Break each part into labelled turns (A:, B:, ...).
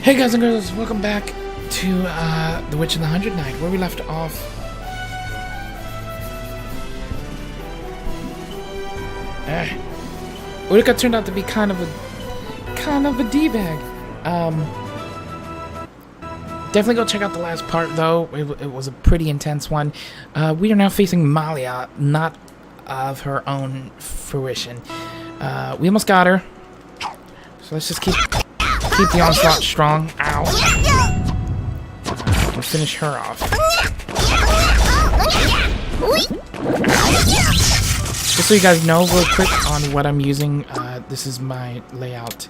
A: Hey guys and girls, welcome back to The Witch and the 100 Night, where we left off. Uruka turned out to be kind of a d-bag. Definitely go check out the last part though. It was a pretty intense one. We are now facing Malia, not of her own fruition. We almost got her, so let's just keep the onslaught strong. Ow. And finish her off. Just so you guys know real quick on what I'm using, this is my layout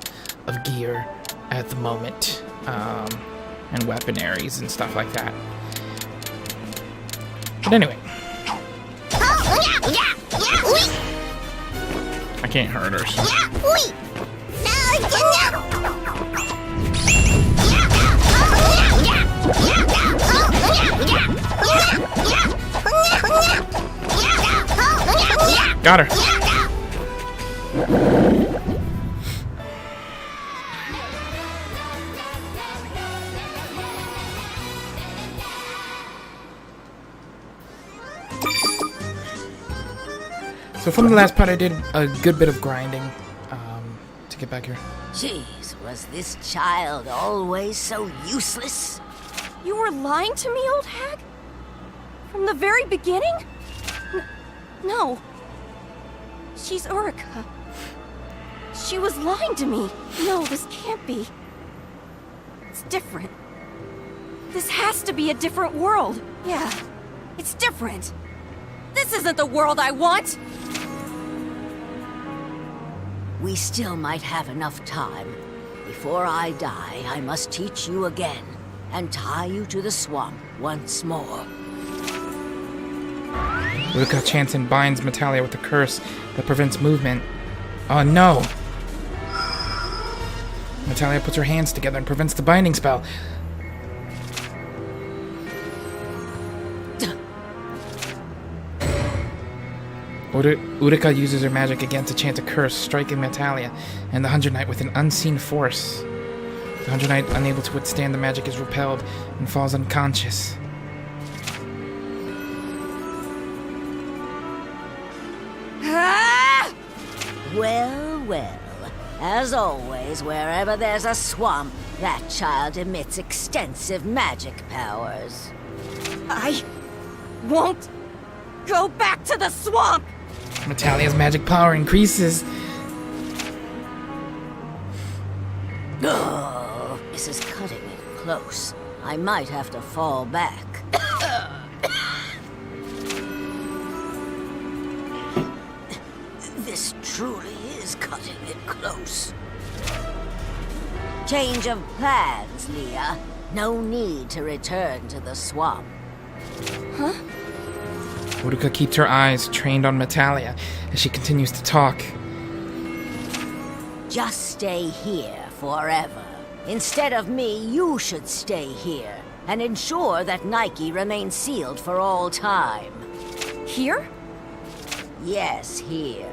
A: of gear at the moment. And weaponaries and stuff like that. But anyway. I can't hurt her. Got her. So from the last part, I did a good bit of grinding to get back here.
B: Jeez, was this child always so useless?
C: You were lying to me, old hag? From the very beginning? No. She's Uruka. She was lying to me. No, this can't be. It's different. This has to be a different world. Yeah, it's different. This isn't the world I want!
B: We still might have enough time. Before I die, I must teach you again, and tie you to the swamp once more.
A: Uruka chants and binds Metalia with a curse that prevents movement. Oh no! Metalia puts her hands together and prevents the binding spell. Uruka uses her magic again to chant a curse, striking Metalia and the 100 Knight with an unseen force. The 100 Knight, unable to withstand the magic, is repelled and falls unconscious.
B: Ah! Well, as always, wherever there's a swamp, that child emits extensive magic powers.
C: I won't go back to the swamp!
A: Metalia's magic power increases.
B: Oh, this is cutting it close. I might have to fall back. This truly is cutting it close. Change of plans, Leah. No need to return to the swamp.
C: Huh?
A: Uruka keeps her eyes trained on Metalia as she continues to talk.
B: Just stay here forever. Instead of me, you should stay here and ensure that Nike remains sealed for all time.
C: Here?
B: Yes, here.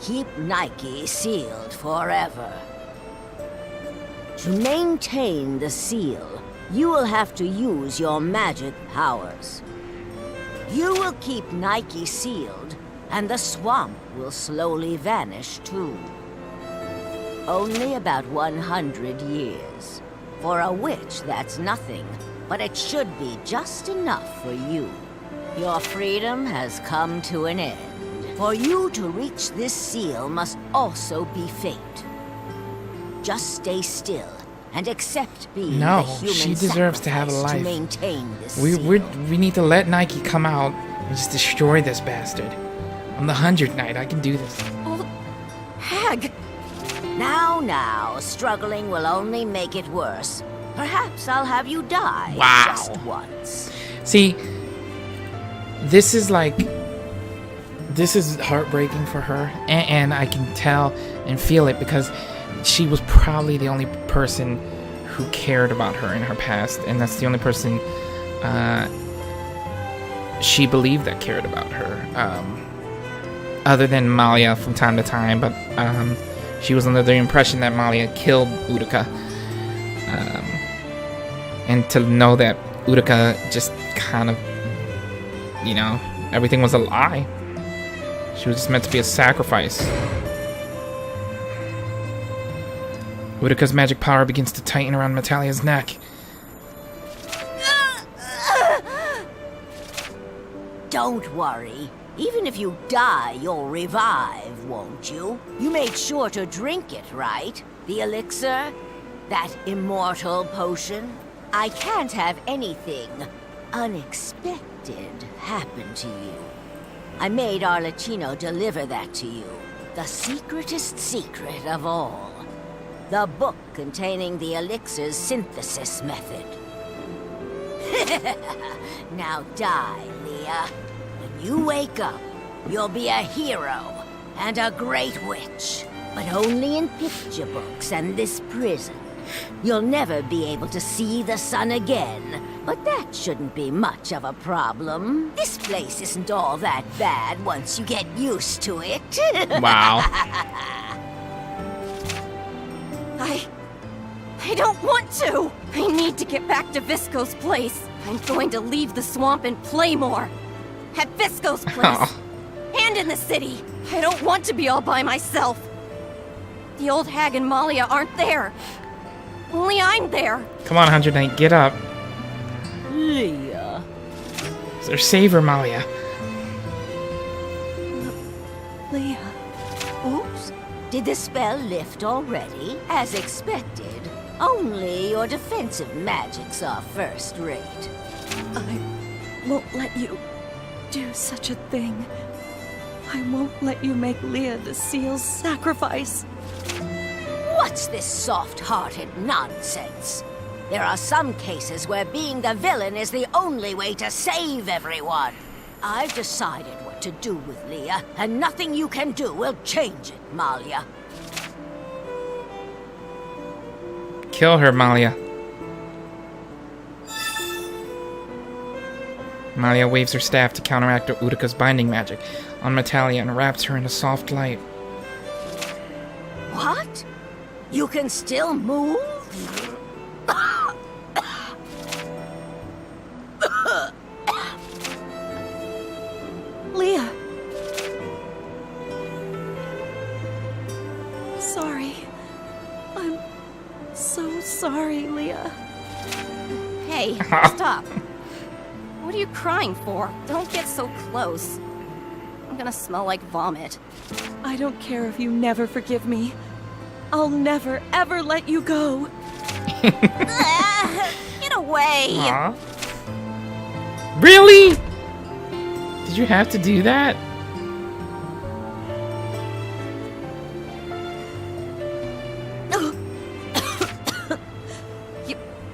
B: Keep Nike sealed forever. To maintain the seal, you will have to use your magic powers. You will keep Nike sealed, and the swamp will slowly vanish too. Only about 100 years. For a witch, that's nothing, but it should be just enough for you. Your freedom has come to an end. For you to reach this seal must also be fate. Just stay still and accept being the human
A: she deserves to have a life.
B: To maintain this
A: We
B: seal.
A: need to let Nike come out and just destroy this bastard. I'm the 100 Knight. I can do this.
C: Old hag!
B: Now, struggling will only make it worse. Perhaps I'll have you die just once.
A: See, this is heartbreaking for her, and I can tell and feel it because she was probably the only person who cared about her in her past, and that's the only person she believed that cared about her, other than Malia from time to time, but she was under the impression that Malia killed Uruka. And to know that Uruka just kind of, you know, everything was a lie. She was just meant to be a sacrifice. Uruka's magic power begins to tighten around Metalia's neck.
B: Don't worry. Even if you die, you'll revive, won't you? You made sure to drink it, right? The elixir? That immortal potion? I can't have anything unexpected happen to you. I made Arlecchino deliver that to you. The secretest secret of all. The book containing the elixir's synthesis method. Now die, Leah. When you wake up, you'll be a hero and a great witch. But only in picture books and this prison. You'll never be able to see the sun again, but that shouldn't be much of a problem. This place isn't all that bad once you get used to it.
A: Wow.
C: I don't want to! I need to get back to Visco's place. I'm going to leave the swamp and play more. At Visco's place. And in the city. I don't want to be all by myself. The old hag and Malia aren't there. Only I'm there.
A: Come on, 100 Knight, get up.
B: Leah.
A: Or save her, Malia.
C: Leah.
B: Oops. Did the spell lift already? As expected. Only your defensive magics are first rate.
C: I won't let you do such a thing. I won't let you make Leah the seal's sacrifice.
B: What's this soft-hearted nonsense? There are some cases where being the villain is the only way to save everyone. I've decided what to do with Leah, and nothing you can do will change it, Malia.
A: Kill her, Malia. Malia waves her staff to counteract Uruka's binding magic on Metalia and wraps her in a soft light.
B: What? You can still move?
C: Leah. Sorry. I'm so sorry, Leah. Hey, stop. What are you crying for? Don't get so close. I'm gonna smell like vomit. I don't care if you never forgive me. I'll never, ever let you go. Get away!
A: Aww. Really? Did you have to do that?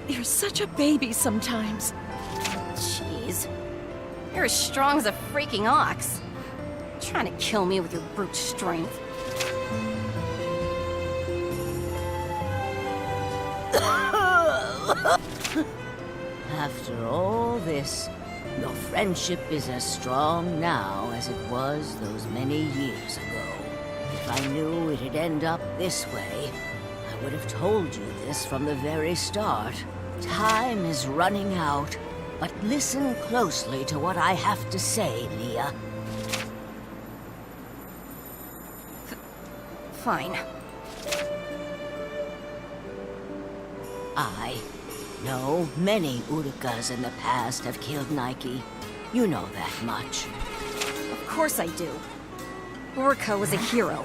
C: You're such a baby sometimes. Jeez. You're as strong as a freaking ox. Trying to kill me with your brute strength.
B: After all this, your friendship is as strong now as it was those many years ago. If I knew it'd end up this way, I would have told you this from the very start. Time is running out, but listen closely to what I have to say, Leah.
C: Fine.
B: I know many Urukas in the past have killed Nike. You know that much.
C: Of course I do. Uruka was a hero.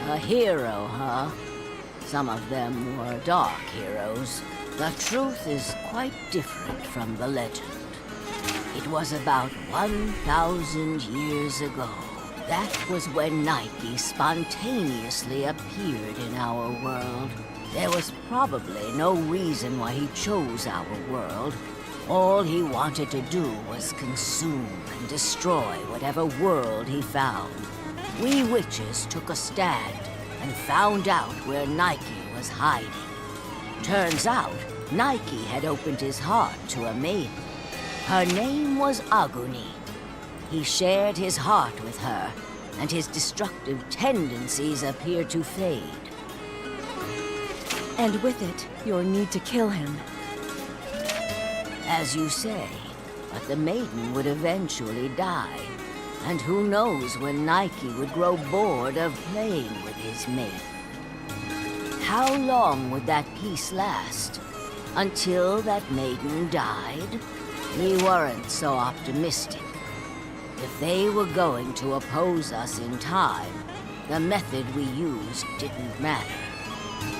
B: A hero, huh? Some of them were dark heroes. The truth is quite different from the legend. It was about 1,000 years ago. That was when Nike spontaneously appeared in our world. There was probably no reason why he chose our world. All he wanted to do was consume and destroy whatever world he found. We witches took a stand and found out where Nike was hiding. Turns out, Nike had opened his heart to a maiden. Her name was Aguni. He shared his heart with her, and his destructive tendencies appeared to fade.
C: And with it, your need to kill him.
B: As you say, but the maiden would eventually die. And who knows when Nike would grow bored of playing with his mate. How long would that peace last? Until that maiden died? We weren't so optimistic. If they were going to oppose us in time, the method we used didn't matter.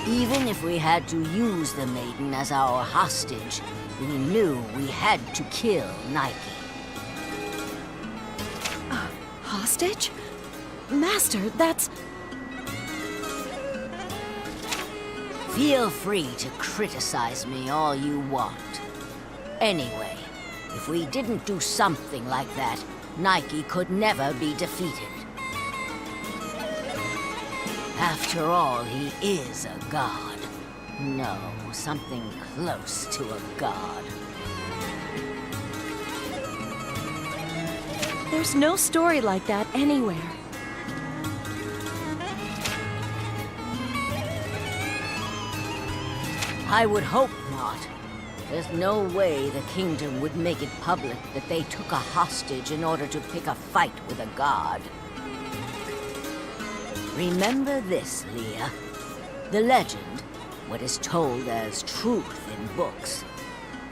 B: Even if we had to use the maiden as our hostage, we knew we had to kill Nike.
C: Hostage? Master, that's...
B: Feel free to criticize me all you want. Anyway, if we didn't do something like that, Nike could never be defeated. After all, he is a god. No, something close to a god.
C: There's no story like that anywhere.
B: I would hope not. There's no way the kingdom would make it public that they took a hostage in order to pick a fight with a god. Remember this, Leah. The legend, what is told as truth in books,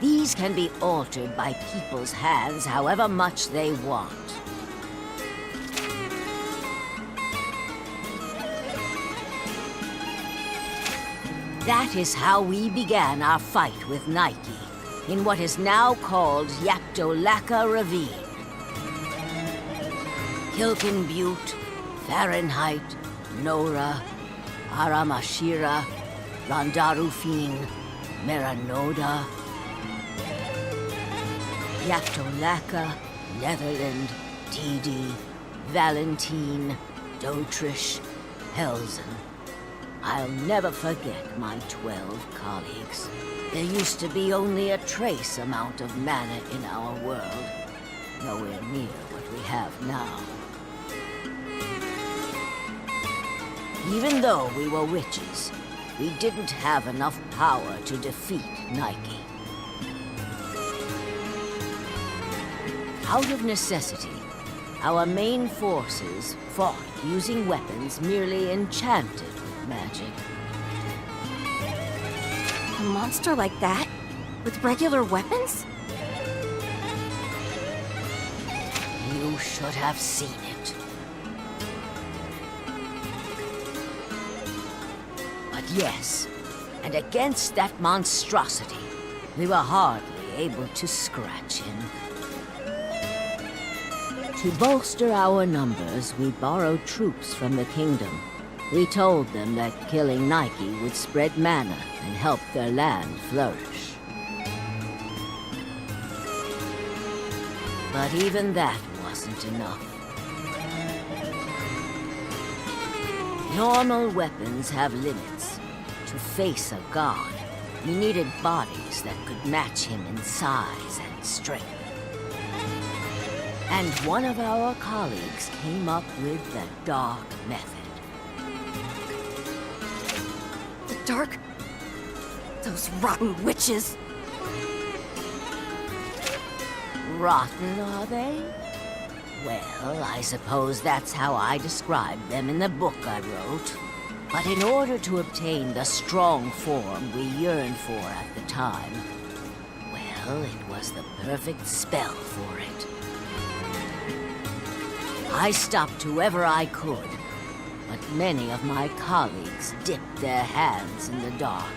B: these can be altered by people's hands however much they want. That is how we began our fight with Nike, in what is now called Yaptolaka Ravine. Hilton Butte, Fahrenheit, Nora, Aramashira, Rondarufine, Meranoda, Yaptolaka, Netherland, Didi, Valentine, Dotrish, Helsen. I'll never forget my 12 colleagues. There used to be only a trace amount of mana in our world, nowhere near what we have now. Even though we were witches, we didn't have enough power to defeat Nike. Out of necessity, our main forces fought using weapons merely enchanted with magic.
C: A monster like that? With regular weapons?
B: You should have seen it. But yes, and against that monstrosity, we were hardly able to scratch him. To bolster our numbers, we borrowed troops from the kingdom. We told them that killing Nike would spread mana and help their land flourish. But even that wasn't enough. Normal weapons have limits. To face a god, we needed bodies that could match him in size and strength. And one of our colleagues came up with the dark method.
C: The dark? Those rotten witches!
B: Rotten, are they? Well, I suppose that's how I described them in the book I wrote. But in order to obtain the strong form we yearned for at the time, well, it was the perfect spell for it. I stopped whoever I could, but many of my colleagues dipped their hands in the dark,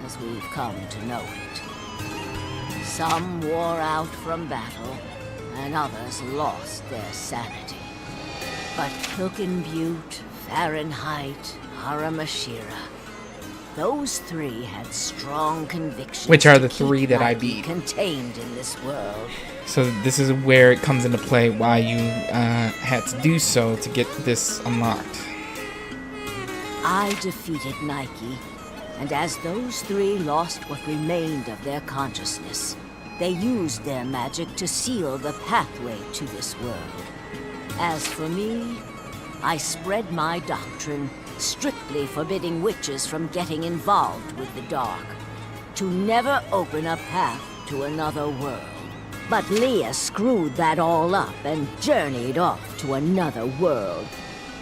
B: as we've come to know it. Some wore out from battle, and others lost their sanity. But Hilton Butte, Fahrenheit, Haramashira, those three had strong convictions.
A: Which are the
B: to keep
A: three that I
B: Nike
A: beat.
B: contained in this world.
A: So this is where it comes into play why you had to do so to get this unlocked.
B: I defeated Nike, and as those three lost what remained of their consciousness, they used their magic to seal the pathway to this world. As for me, I spread my doctrine strictly strictly forbidding witches from getting involved with the dark, to never open a path to another world. But Leah screwed that all up and journeyed off to another world.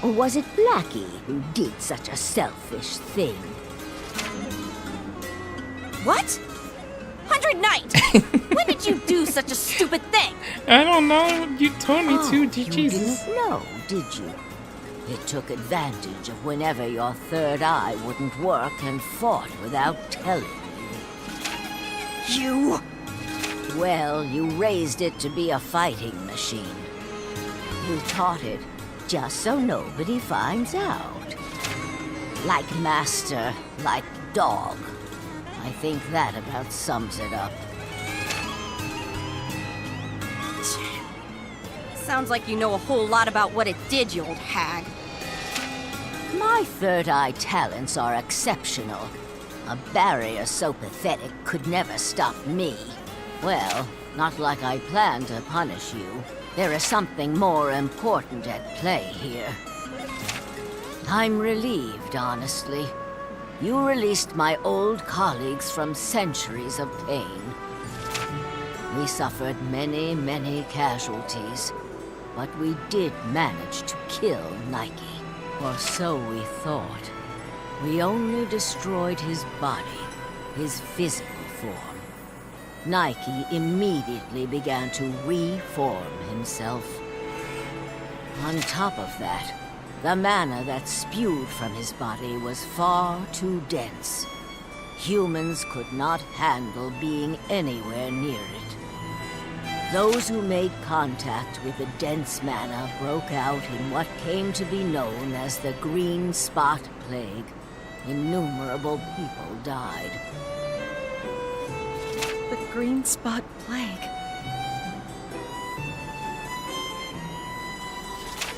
B: Or was it Blackie who did such a selfish thing?
C: What? 100 Knight! When did you do such a stupid thing?
A: I don't know. You told me to.
B: You
A: Jesus.
B: didn't know, did you? It took advantage of whenever your third eye wouldn't work and fought without telling you.
C: You...
B: Well, you raised it to be a fighting machine. You taught it just so nobody finds out. Like master, like dog. I think that about sums it up.
C: Sounds like you know a whole lot about what it did, you old hag.
B: My third eye talents are exceptional. A barrier so pathetic could never stop me. Well, not like I plan to punish you. There is something more important at play here. I'm relieved, honestly. You released my old colleagues from centuries of pain. We suffered many, many casualties, but we did manage to kill Nike. Or so we thought. We only destroyed his body, his physical form. Nike immediately began to reform himself. On top of that, the mana that spewed from his body was far too dense. Humans could not handle being anywhere near it. Those who made contact with the dense mana broke out in what came to be known as the Green Spot Plague. Innumerable people died.
C: The Green Spot Plague.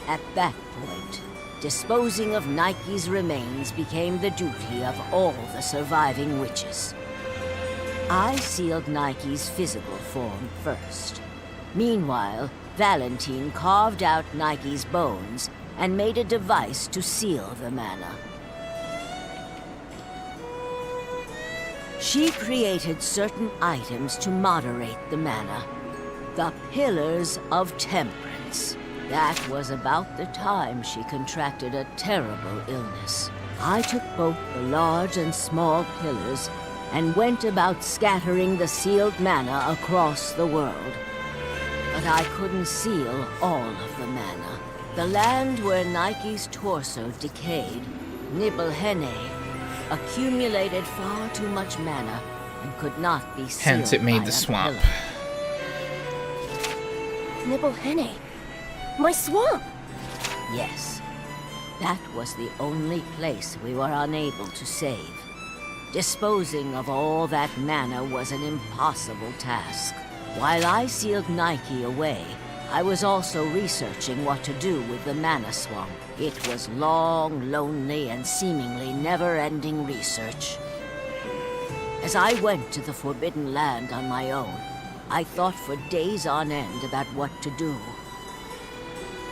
B: At that point, disposing of Nike's remains became the duty of all the surviving witches. I sealed Nike's physical form first. Meanwhile, Valentine carved out Nike's bones and made a device to seal the mana. She created certain items to moderate the mana. The Pillars of Temperance. That was about the time she contracted a terrible illness. I took both the large and small pillars and went about scattering the sealed mana across the world. But I couldn't seal all of the mana. The land where Nike's torso decayed, Nibelhene, accumulated far too much mana and could not be sealed.
A: Hence, it made
B: by
A: the
B: a
A: swamp.
B: pillar.
C: Nibelhene. My swamp.
B: Yes, that was the only place we were unable to save. Disposing of all that mana was an impossible task. While I sealed Nike away, I was also researching what to do with the mana swamp. It was long, lonely, and seemingly never-ending research. As I went to the Forbidden Land on my own, I thought for days on end about what to do.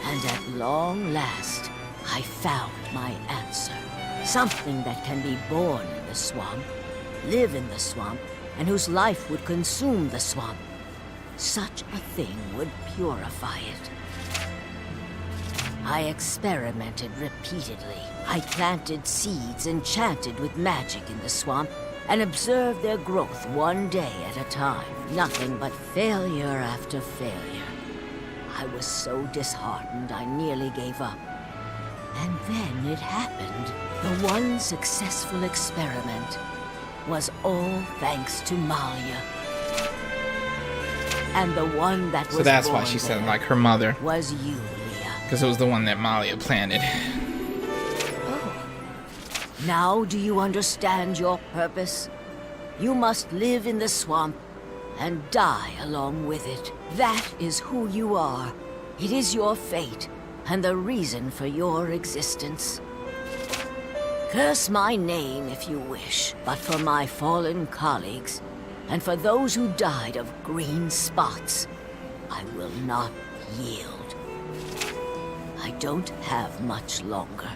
B: And at long last, I found my answer. Something that can be born in the swamp, live in the swamp, and whose life would consume the swamp. Such a thing would purify it. I experimented repeatedly. I planted seeds enchanted with magic in the swamp and observed their growth one day at a time. Nothing but failure after failure. I was so disheartened I nearly gave up. And then it happened. The one successful experiment was all thanks to Malia. And the one that was
A: So that's why
B: born
A: she said
B: there
A: like her mother,
B: was you, Leah.
A: because it was the one that Malia planted.
B: Now do you understand your purpose? You must live in the swamp and die along with it. That is who you are. It is your fate and the reason for your existence. Curse my name if you wish, but for my fallen colleagues, and for those who died of green spots, I will not yield. I don't have much longer.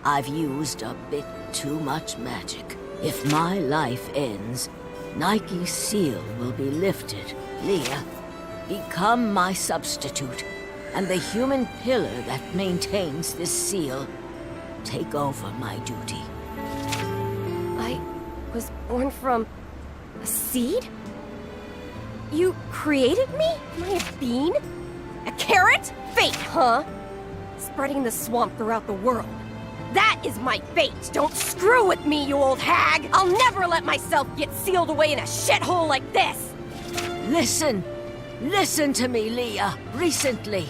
B: I've used a bit too much magic. If my life ends, Nike's seal will be lifted. Leah, become my substitute, and the human pillar that maintains this seal. Take over my duty.
C: I was born from a seed? You created me? Am I a bean? A carrot? Fate, huh? Spreading the swamp throughout the world. That is my fate! Don't screw with me, you old hag! I'll never let myself get sealed away in a shithole like this!
B: Listen! Listen to me, Leah. Recently,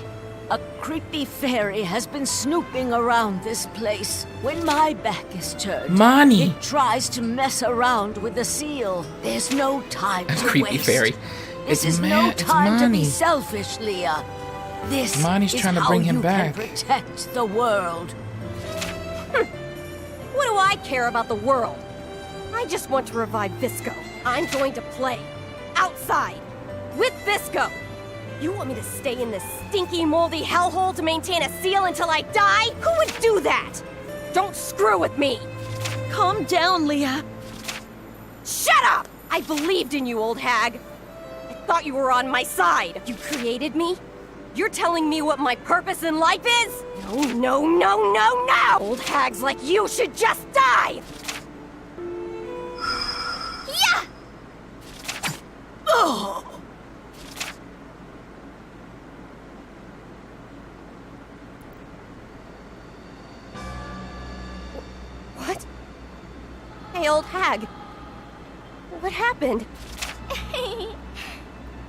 B: a creepy fairy has been snooping around this place. When my back is turned,
A: Mani!
B: it tries to mess around with the seal. There's no time to
A: creepy
B: waste.
A: fairy.
B: This
A: It's
B: is no
A: it's
B: time to
A: Mani.
B: be selfish, Leah. This
A: Mani's
B: is
A: trying to
B: how
A: bring him
B: you
A: back.
B: can protect the world.
C: What do I care about the world? I just want to revive Visco. I'm going to play. Outside. With Visco. You want me to stay in this stinky, moldy hellhole to maintain a seal until I die? Who would do that? Don't screw with me!
D: Calm down, Leah.
C: Shut up! I believed in you, old hag. I thought you were on my side. You created me? You're telling me what my purpose in life is? No, no, no, no, no! Old hags like you should just die! Yeah!
B: Oh!
C: What? Hey, old hag. What happened?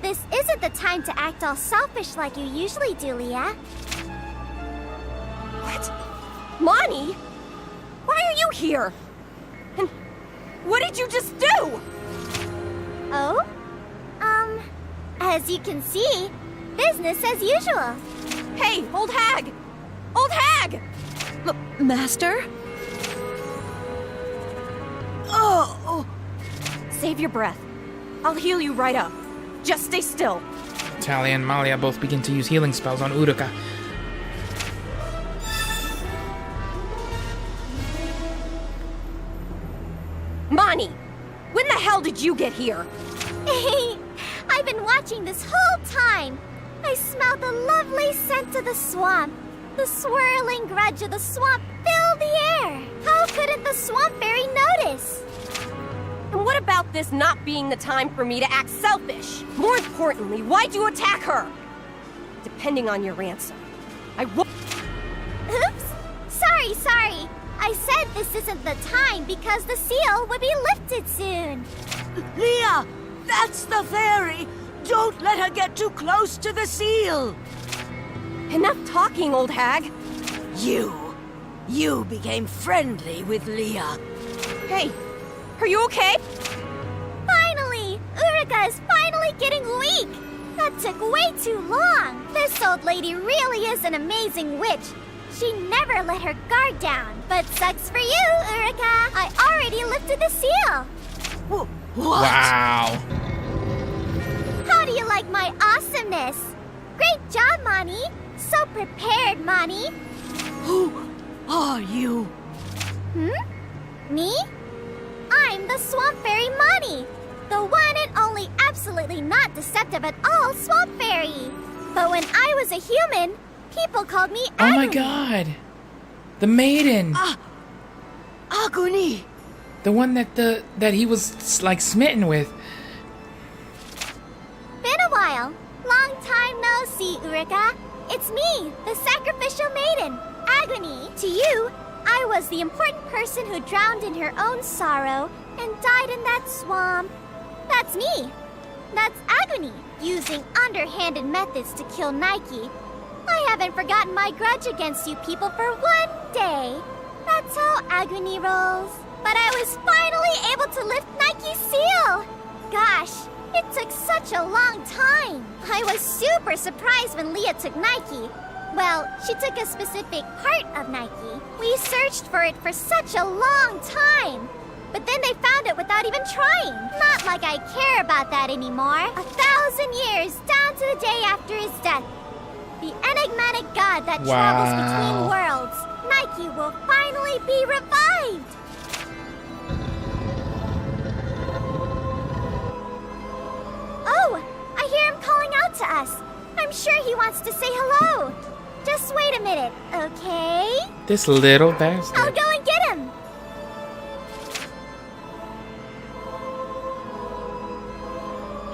E: This isn't the time to act all selfish like you usually do, Leah.
C: What? Mani? Why are you here? And what did you just do?
E: Oh? As you can see, business as usual.
C: Hey, old hag! Old hag!
D: Master?
B: Oh!
C: Save your breath. I'll heal you right up. Just stay still.
A: Talia and Malia both begin to use healing spells on Uruka.
C: Mani! When the hell did you get here?
E: I've been watching this whole time. I smell the lovely scent of the swamp. The swirling grudge of the swamp filled the air. How couldn't the swamp fairy notice?
C: And what about this not being the time for me to act selfish? More importantly, why'd you attack her? Depending on your answer, I won't.
E: Oops. Sorry. I said this isn't the time because the seal would be lifted soon.
B: Leah! That's the fairy! Don't let her get too close to the seal!
C: Enough talking, old hag.
B: You became friendly with Leah.
C: Hey, are you okay?
E: Finally! Uruka is finally getting weak! That took way too long. This old lady really is an amazing witch. She never let her guard down. But sucks for you, Uruka. I already lifted the seal.
B: What?
A: Wow.
E: How do you like my awesomeness? Great job, Mani. So prepared, Mani.
B: Who are you?
E: Me? I'm the Swamp Fairy Mani. The one and only absolutely not deceptive at all Swamp Fairy. But when I was a human, people called me
A: Oh my
E: Agony.
A: god. The maiden.
B: Agony!
A: The one that he was like smitten with.
E: Been a while. Long time no see, Uruka. It's me, the sacrificial maiden, Agony. To you, I was the important person who drowned in her own sorrow and died in that swamp. That's me. That's Agony, using underhanded methods to kill Nike. I haven't forgotten my grudge against you people for one day. That's how Agony rolls. But I was finally able to lift Nike's seal. Gosh, it took such a long time. I was super surprised when Leah took Nike. Well, she took a specific part of Nike. We searched for it for such a long time. But then they found it without even trying. Not like I care about that anymore. 1,000 years down to the day after his death. the enigmatic god that travels between worlds, Nike will finally be revived! Oh, I hear him calling out to us. I'm sure he wants to say hello. Just wait a minute, okay?
A: This little bastard.
E: I'll go and get him.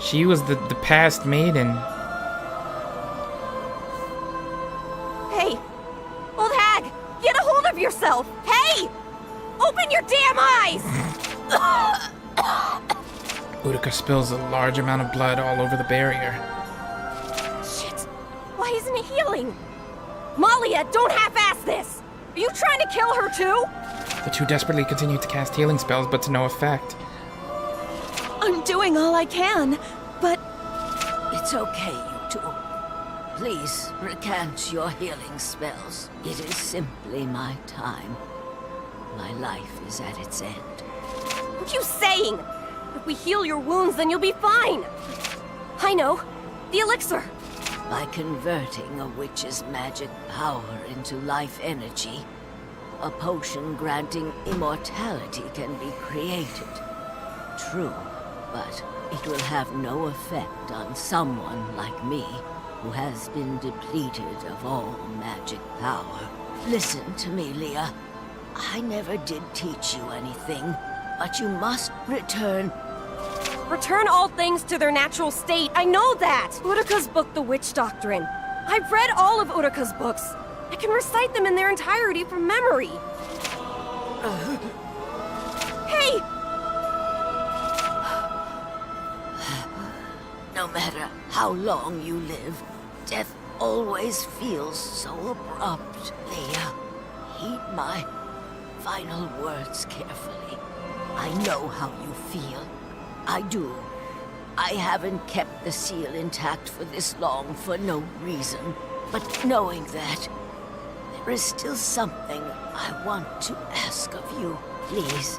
A: She was the past maiden.
C: Hey! Old hag! Get a hold of yourself! Hey! Open your damn eyes!
A: Utica spills a large amount of blood all over the barrier.
C: Shit! Why isn't it healing? Malia, don't half-ass this! Are you trying to kill her too?
A: The two desperately continue to cast healing spells, but to no effect.
D: I'm doing all I can, but
B: It's okay, you two. Please recant your healing spells. It is simply my time. My life is at its end.
C: What are you saying? If we heal your wounds, then you'll be fine. I know. The elixir.
B: By converting a witch's magic power into life energy, a potion granting immortality can be created. True, but it will have no effect on someone like me, who has been depleted of all magic power. Listen to me, Leah. I never did teach you anything, but you must return.
C: Return all things to their natural state. I know that. Utica's book, The Witch Doctrine. I've read all of Utica's books. I can recite them in their entirety from memory. Hey!
B: No matter how long you live, death always feels so abrupt, Leah. Heed my final words carefully. I know how you feel. I do. I haven't kept the seal intact for this long for no reason. But knowing that, there is still something I want to ask of you. Please,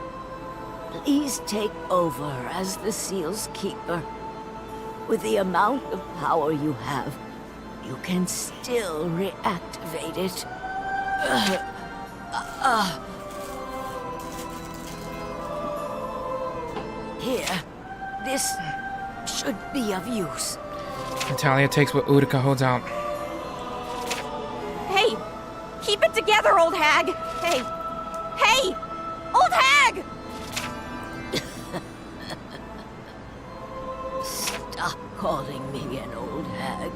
B: please take over as the seal's keeper. With the amount of power you have, you can still reactivate it. Here, this should be of use.
A: Natalia takes what Utica holds out.
C: Hey! Keep it together, old hag! Hey! Hey! Old hag!
B: Stop calling me an old hag.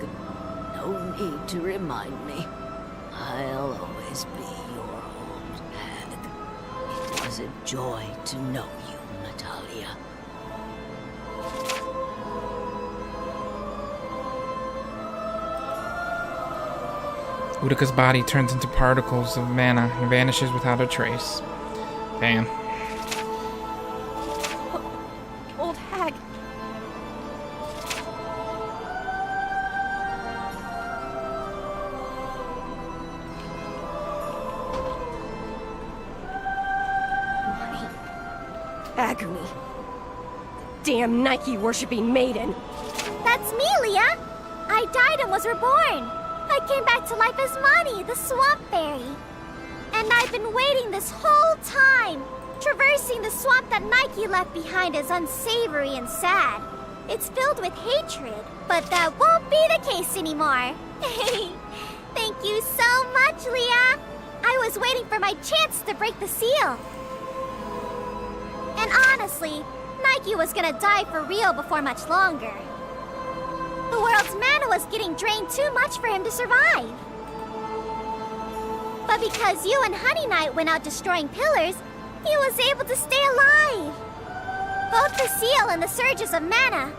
B: No need to remind me. I'll always be your old hag. It was a joy to know you, Natalia.
A: Utica's body turns into particles of mana and vanishes without a trace. Damn.
C: Old hag. Agony. Damn Nike-worshipping maiden.
E: That's me, Leah! I died and was reborn. I came back to life as Mani, the swamp fairy. And I've been waiting this whole time. Traversing the swamp that Nike left behind is unsavory and sad. It's filled with hatred, but that won't be the case anymore. Thank you so much, Leah. I was waiting for my chance to break the seal. And honestly, Nike was gonna die for real before much longer. The world's mana was getting drained too much for him to survive. But because you and Honey Knight went out destroying pillars, he was able to stay alive. Both the seal and the surges of mana.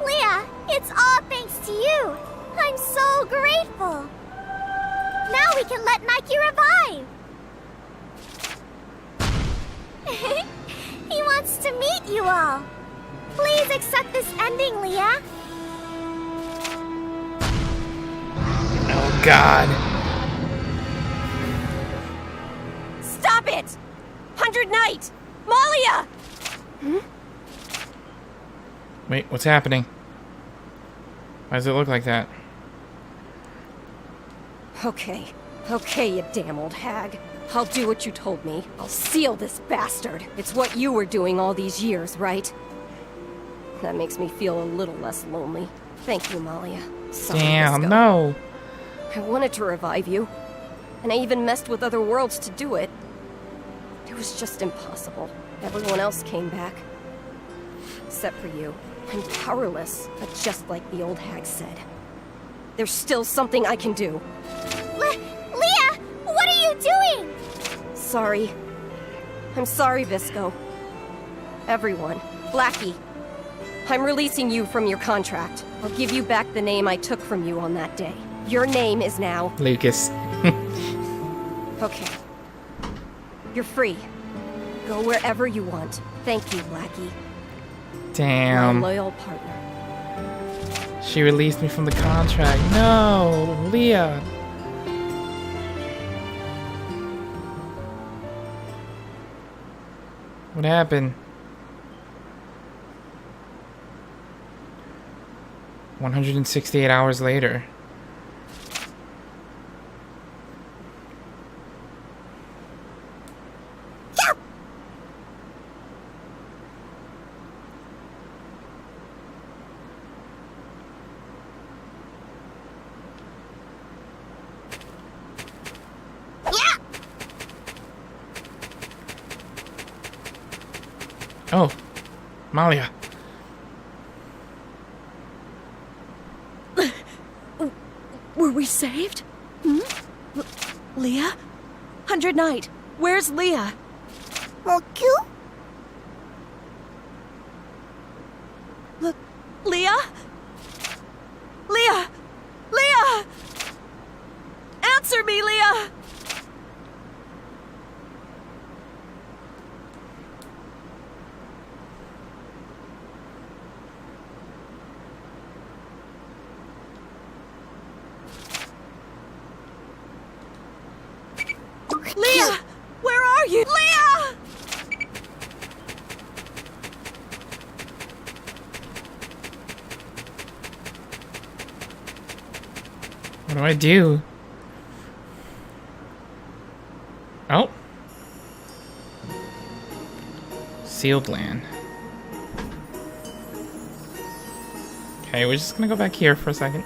E: Leah, it's all thanks to you. I'm so grateful. Now we can let Nike revive. He wants to meet you all. Please accept this ending, Leah.
A: Oh, God.
C: Stop it! 100 Knight! Malia!
A: Wait, what's happening? Why does it look like that?
C: Okay. Okay, you damn old hag. I'll do what you told me. I'll seal this bastard. It's what you were doing all these years, right? That makes me feel a little less lonely. Thank you, Malia. Sorry,
A: Damn,
C: Visco.
A: no.
C: I wanted to revive you, and I even messed with other worlds to do it. It was just impossible. Everyone else came back. Except for you. I'm powerless, but just like the old hag said. There's still something I can do.
E: Leah! What are you doing?
C: Sorry. I'm sorry, Visco. Everyone. Blackie. I'm releasing you from your contract. I'll give you back the name I took from you on that day. Your name is now...
A: Lucas.
C: Okay. You're free. Go wherever you want. Thank you, Blackie.
A: Damn.
C: My loyal partner.
A: She released me from the contract. No, Leah. What happened? 168 hours later. Oh, Malia.
D: Were we saved? Leah? 100 Knight, where's Leah? Leah? Leah! Leah! Answer me, Leah! Leah! Where are you? Leah!
A: What do I do? Oh. Sealed land. Okay, we're just gonna go back here for a second.